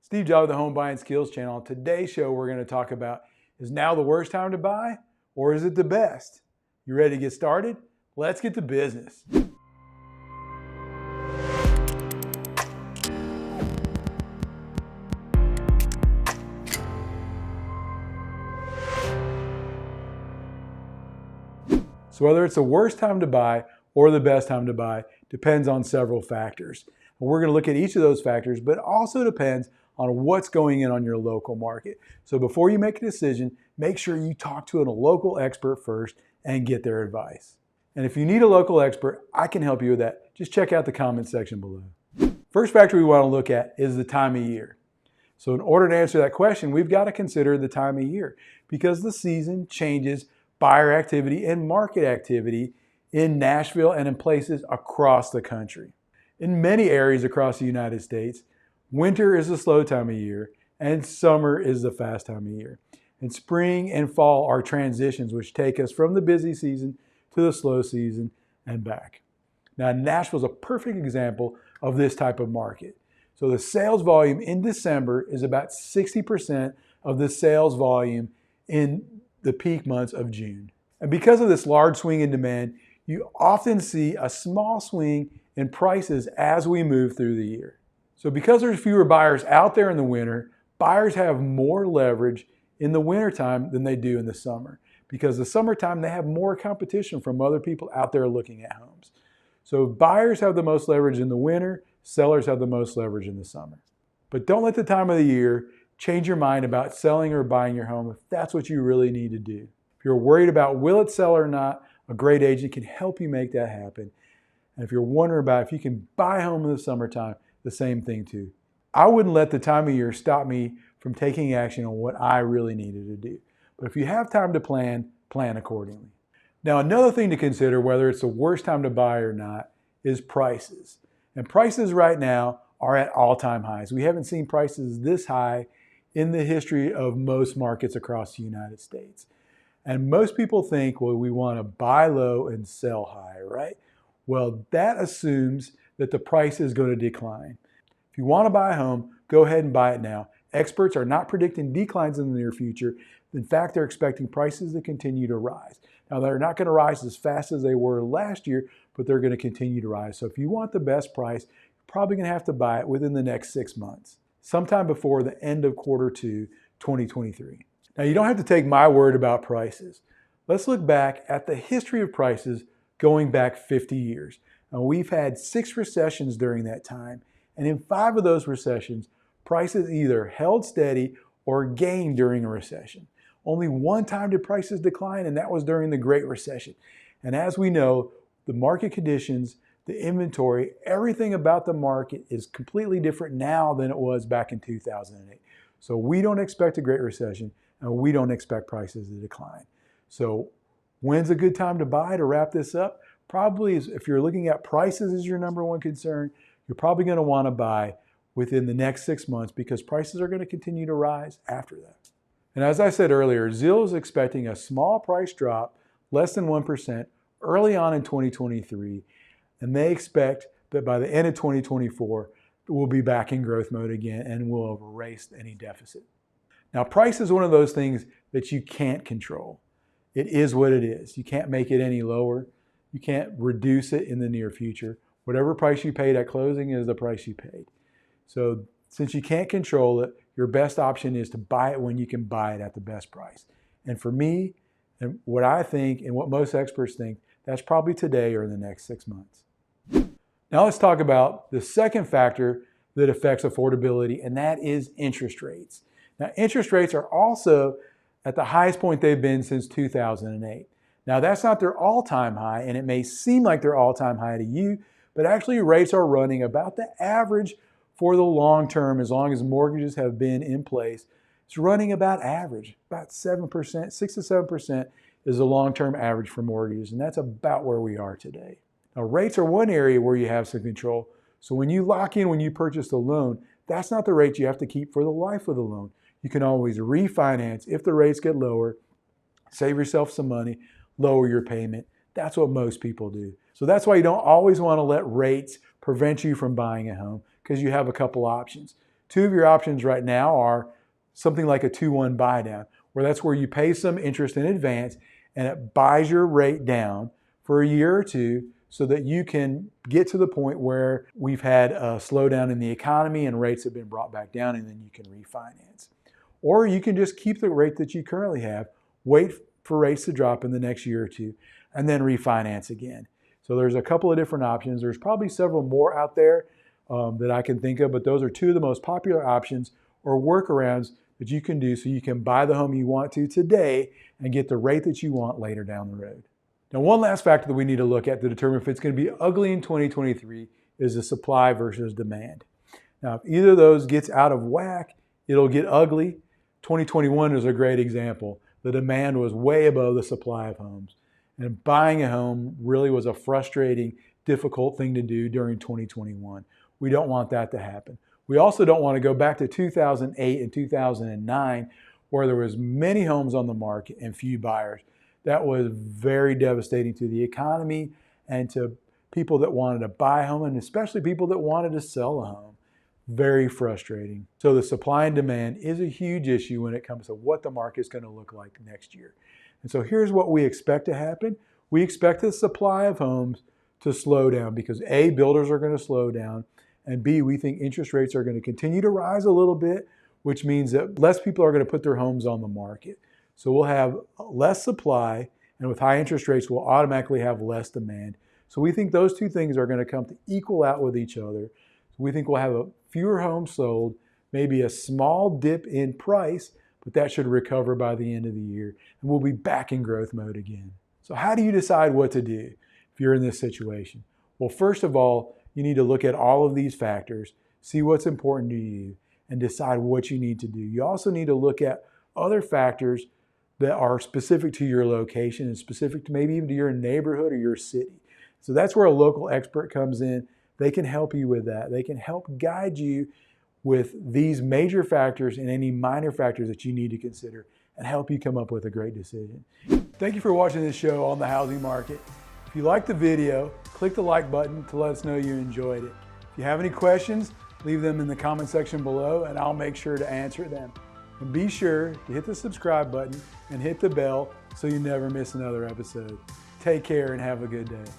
Steve Jobs, the Home Buying Skills Channel. On today's show, we're going to talk about, is now the worst time to buy or is it the best? You ready to get started? Let's get to business. So whether it's the worst time to buy or the best time to buy depends on several factors. And we're going to look at each of those factors, but it also depends on what's going in on your local market. So before you make a decision, make sure you talk to a local expert first and get their advice. And if you need a local expert, I can help you with that. Just check out the comment section below. First factor we want to look at is the time of year. So in order to answer that question, we've got to consider the time of year because the season changes buyer activity and market activity in Nashville and in places across the country. In many areas across the United States, winter is the slow time of year and summer is the fast time of year. And spring and fall are transitions which take us from the busy season to the slow season and back. Now, Nashville is a perfect example of this type of market. So the sales volume in December is about 60% of the sales volume in the peak months of June. And because of this large swing in demand, you often see a small swing in prices as we move through the year. So because there's fewer buyers out there in the winter, buyers have more leverage in the wintertime than they do in the summer. Because the summertime, they have more competition from other people out there looking at homes. So buyers have the most leverage in the winter, sellers have the most leverage in the summer. But don't let the time of the year change your mind about selling or buying your home if that's what you really need to do. If you're worried about will it sell or not, a great agent can help you make that happen. And if you're wondering about if you can buy a home in the summertime, the same thing too. I wouldn't let the time of year stop me from taking action on what I really needed to do. But if you have time to plan accordingly. Now, another thing to consider, whether it's the worst time to buy or not, is prices. And prices right now are at all-time highs. We haven't seen prices this high in the history of most markets across the United States. And most people think, well, we want to buy low and sell high, right? Well, that assumes that the price is going to decline. If you want to buy a home, go ahead and buy it now. Experts are not predicting declines in the near future. In fact, they're expecting prices to continue to rise. Now, they're not going to rise as fast as they were last year, but they're going to continue to rise. So if you want the best price, you're probably going to have to buy it within the next 6 months, sometime before the end of Q2 2023. Now, you don't have to take my word about prices. Let's look back at the history of prices going back 50 years. Now, we've had 6 recessions during that time, and in 5 of those recessions, prices either held steady or gained during a recession. Only one time did prices decline, and that was during the Great Recession. And as we know, the market conditions, the inventory, everything about the market is completely different now than it was back in 2008. So we don't expect a Great Recession, and we don't expect prices to decline. So when's a good time to buy? To wrap this up, probably is if you're looking at prices as your number one concern, you're probably going to want to buy within the next 6 months because prices are going to continue to rise after that. And as I said earlier, Zillow is expecting a small price drop, less than 1%, early on in 2023, and they expect that by the end of 2024, we'll be back in growth mode again and we'll have erased any deficit. Now, price is one of those things that you can't control. It is what it is. You can't make it any lower. You can't reduce it in the near future. Whatever price you paid at closing is the price you paid. So since you can't control it, your best option is to buy it when you can buy it at the best price. And for me, and what I think and what most experts think, that's probably today or in the next 6 months. Now let's talk about the second factor that affects affordability, and that is interest rates. Now, interest rates are also at the highest point they've been since 2008. Now, that's not their all-time high, and it may seem like they're all-time high to you, but actually rates are running about the average for the long term, as long as mortgages have been in place. It's running about average, about 7%, 6 to 7% is the long-term average for mortgages, and that's about where we are today. Now, rates are one area where you have some control. So when you lock in, when you purchase a loan, that's not the rate you have to keep for the life of the loan. You can always refinance if the rates get lower, save yourself some money, lower your payment. That's what most people do. So that's why you don't always want to let rates prevent you from buying a home, because you have a couple options. Two of your options right now are something like a 2-1 buy down, where you pay some interest in advance and it buys your rate down for a year or two so that you can get to the point where we've had a slowdown in the economy and rates have been brought back down, and then you can refinance. Or you can just keep the rate that you currently have, wait for rates to drop in the next year or two, and then refinance again. So there's a couple of different options. There's probably several more out there that I can think of, but those are two of the most popular options or workarounds that you can do so you can buy the home you want to today and get the rate that you want later down the road. Now, one last factor that we need to look at to determine if it's going to be ugly in 2023 is the supply versus demand. Now, if either of those gets out of whack, it'll get ugly. 2021 is a great example. The demand was way above the supply of homes. And buying a home really was a frustrating, difficult thing to do during 2021. We don't want that to happen. We also don't want to go back to 2008 and 2009 where there was many homes on the market and few buyers. That was very devastating to the economy and to people that wanted to buy a home, and especially people that wanted to sell a home. Very frustrating. So the supply and demand is a huge issue when it comes to what the market is going to look like next year. And so here's what we expect to happen. We expect the supply of homes to slow down because A, builders are going to slow down, and B, we think interest rates are going to continue to rise a little bit, which means that less people are going to put their homes on the market. So we'll have less supply, and with high interest rates, we'll automatically have less demand. So we think those two things are going to come to equal out with each other. So we think we'll have fewer homes sold, maybe a small dip in price, but that should recover by the end of the year, and we'll be back in growth mode again. So how do you decide what to do if you're in this situation? Well, first of all, you need to look at all of these factors, see what's important to you, and decide what you need to do. You also need to look at other factors that are specific to your location and specific to maybe even to your neighborhood or your city. So that's where a local expert comes in. They can help you with that. They can help guide you with these major factors and any minor factors that you need to consider and help you come up with a great decision. Thank you for watching this show on the housing market. If you liked the video, click the like button to let us know you enjoyed it. If you have any questions, leave them in the comment section below and I'll make sure to answer them. And be sure to hit the subscribe button and hit the bell so you never miss another episode. Take care and have a good day.